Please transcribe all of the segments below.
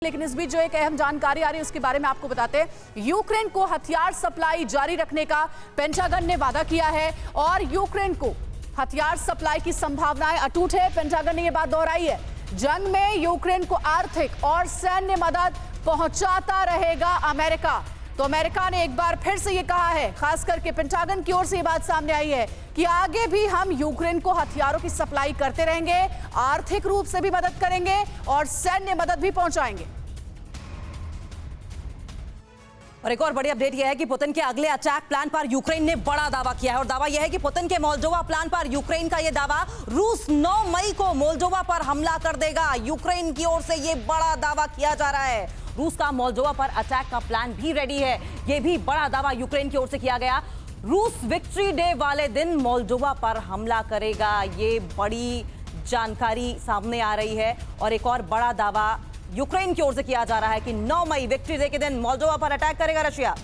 लेकिन इस बीच जो एक अहम जानकारी आ रही है उसके बारे में आपको बताते हैं। यूक्रेन को हथियार सप्लाई जारी रखने का पेंटागन ने वादा किया है और यूक्रेन को हथियार सप्लाई की संभावनाएं अटूट है। पेंटागन ने यह बात दोहराई है, जंग में यूक्रेन को आर्थिक और सैन्य मदद पहुंचाता रहेगा अमेरिका। तो अमेरिका ने एक बार फिर से ये कहा है, खास करके पेंटागन की ओर से ये बात सामने आई है कि आगे भी हम यूक्रेन को हथियारों की सप्लाई करते रहेंगे, आर्थिक रूप से भी मदद करेंगे और सैन्य मदद भी पहुंचाएंगे। और एक और बड़ी अपडेट यह है कि पुतिन के अगले अटैक प्लान पर यूक्रेन ने बड़ा दावा किया है और दावा यह है कि पुतिन के मोल्डोवा प्लान पर यूक्रेन का यह दावा, रूस 9 मई को मोल्डोवा पर हमला कर देगा। यूक्रेन की ओर से यह बड़ा दावा किया जा रहा है। रूस का मोल्डोवा पर अटैक का प्लान भी रेडी है। यह भी बड़ा दावा यूक्रेन की ओर से किया गया। रूस विक्ट्री डे वाले दिन मोल्डोवा पर हमला करेगा। ये बड़ी जानकारी सामने आ रही है और एक और बड़ा दावा यूक्रेन की ओर से किया जा रहा है कि 9 मई विक्ट्री डे के दिन मोल्डोवा पर अटैक करेगा रशिया।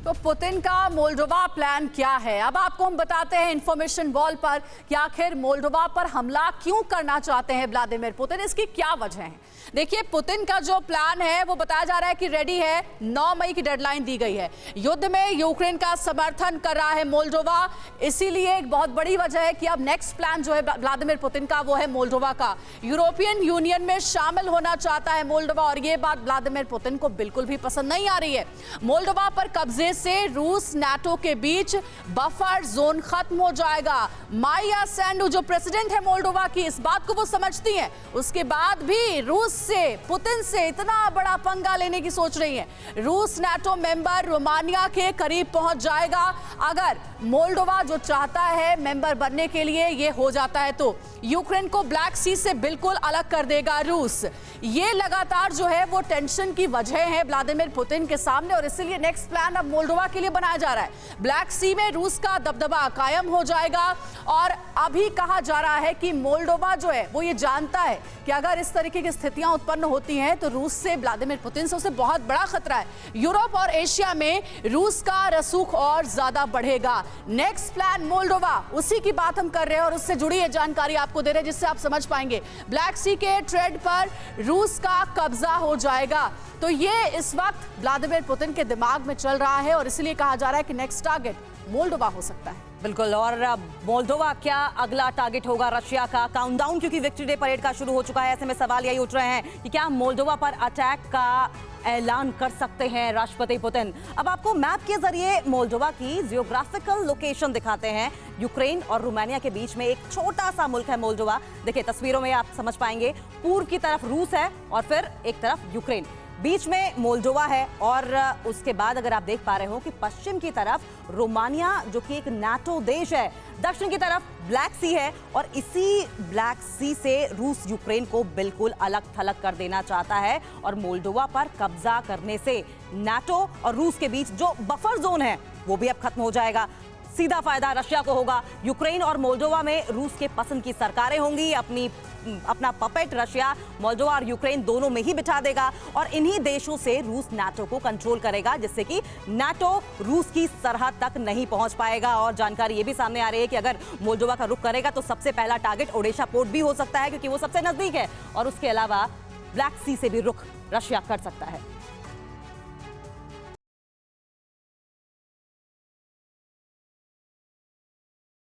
तो पुतिन का मोल्डोवा प्लान क्या है, अब आपको हम बताते हैं इंफॉर्मेशन वॉल पर कि आखिर मोल्डोवा पर हमला क्यों करना चाहते हैं व्लादिमीर पुतिन, इसकी क्या वजह है। देखिए, पुतिन का जो प्लान है वो बताया जा रहा है कि रेडी है। 9 मई की डेडलाइन दी गई है। युद्ध में यूक्रेन का समर्थन कर रहा है मोल्डोवा, इसीलिए एक बहुत बड़ी वजह है कि अब नेक्स्ट प्लान जो है व्लादिमीर पुतिन का वो है मोल्डोवा का। यूरोपियन यूनियन में शामिल होना चाहता है मोल्डोवा और ये बात व्लादिमीर पुतिन को बिल्कुल भी पसंद नहीं आ रही है। मोल्डोवा पर कब्जे से रूस नाटो के बीच बफर जोन खत्म हो जाएगा। माया सैंडू जो प्रेसिडेंट है मोल्डोवा की, इस बात को वो समझती हैं। उसके बाद भी रूस से, पुतिन से इतना बड़ा पंगा लेने की सोच रही है। रूस नाटो मेंबर रोमानिया के करीब पहुंच जाएगा अगर मोल्डोवा जो चाहता है मेंबर बनने के लिए ये हो जाता है तो। यूक्रेन को ब्लैक सी से बिल्कुल अलग कर देगा रूस। ये लगातार जो है वो टेंशन की वजह है व्लादिमीर पुतिन के सामने और इसलिए नेक्स्ट प्लान अब मोल्डोवा के लिए बनाया जा रहा है। ब्लैक सी में रूस का दबदबा कायम हो जाएगा और अभी कहा जा रहा है कि मोल्डोवा जो है वो ये जानता है कि अगर इस तरीके की स्थितियां उत्पन्न होती हैं तो रूस से, व्लादिमीर पुतिन से उसे बहुत बड़ा खतरा है। यूरोप और एशिया में रूस का रसूख और ज्यादा बढ़ेगा। नेक्स्ट प्लान मोल्डोवा, उसी की बात हम कर रहे हैं और उससे जुड़ी ये जानकारी आपको दे रहे हैं जिससे आप समझ पाएंगे। ब्लैक सी के ट्रेड पर रूस का कब्जा हो जाएगा। तो ये इस वक्त व्लादिमीर पुतिन के दिमाग में चल रहा है और इसलिए कहा जा रहा है कि नेक्स्ट टारगेट मोल्डोवा हो सकता है। बिल्कुल। और मोल्डोवा क्या अगला टारगेट होगा रशिया का? काउंटडाउन क्योंकि विक्ट्री डे परेड का शुरू हो चुका है, ऐसे में सवाल यही उठ रहे हैं कि क्या मोल्डोवा पर अटैक का ऐलान कर सकते हैं राष्ट्रपति पुतिन। अब आपको मैप के जरिए मोल्डोवा की जियोग्राफिकल लोकेशन दिखाते हैं। यूक्रेन और रोमानिया के बीच में एक छोटा सा मुल्क है मोल्डोवा। देखिए तस्वीरों में आप समझ पाएंगे, पूर्व की तरफ रूस है और फिर एक तरफ यूक्रेन, बीच में मोल्डोवा है और उसके बाद अगर आप देख पा रहे हो कि पश्चिम की तरफ रोमानिया जो कि एक नाटो देश है, दक्षिण की तरफ ब्लैक सी है और इसी ब्लैक सी से रूस यूक्रेन को बिल्कुल अलग थलग कर देना चाहता है और मोल्डोवा पर कब्जा करने से नाटो और रूस के बीच जो बफर जोन है वो भी अब खत्म हो जाएगा। सीधा फायदा रशिया को होगा। यूक्रेन और मोल्डोवा में रूस के पसंद की सरकारें होंगी। अपना पपेट रशिया मोल्डोवा और यूक्रेन दोनों में ही बिठा देगा और इन्हीं देशों से रूस नाटो को कंट्रोल करेगा, जिससे कि नाटो रूस की सरहद तक नहीं पहुंच पाएगा। और जानकारी ये भी सामने आ रही है कि अगर मोल्डोवा का रुख करेगा तो सबसे पहला टारगेट ओडेशा पोर्ट भी हो सकता है क्योंकि वो सबसे नजदीक है और उसके अलावा ब्लैक सी से भी रुख रशिया कर सकता है।